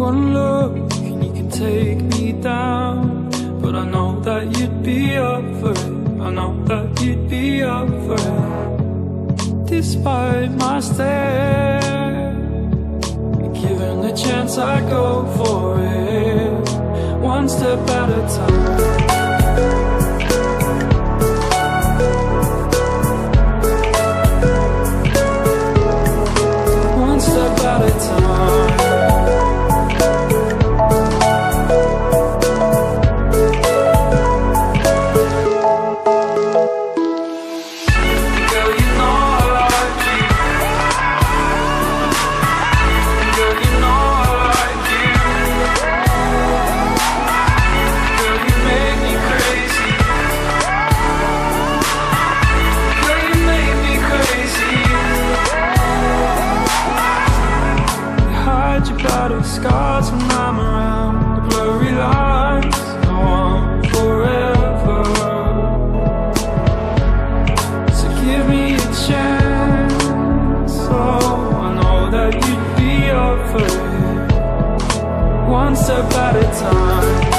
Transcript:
One look and you can take me down, but I know that you'd be up for it. I know that you'd be up for it. Despite my stare, given the chance I go for it, one step at a time. Scars when I'm around, the blurry lines go on forever. So give me a chance, oh, I know that you'd be up for it. One step at a time.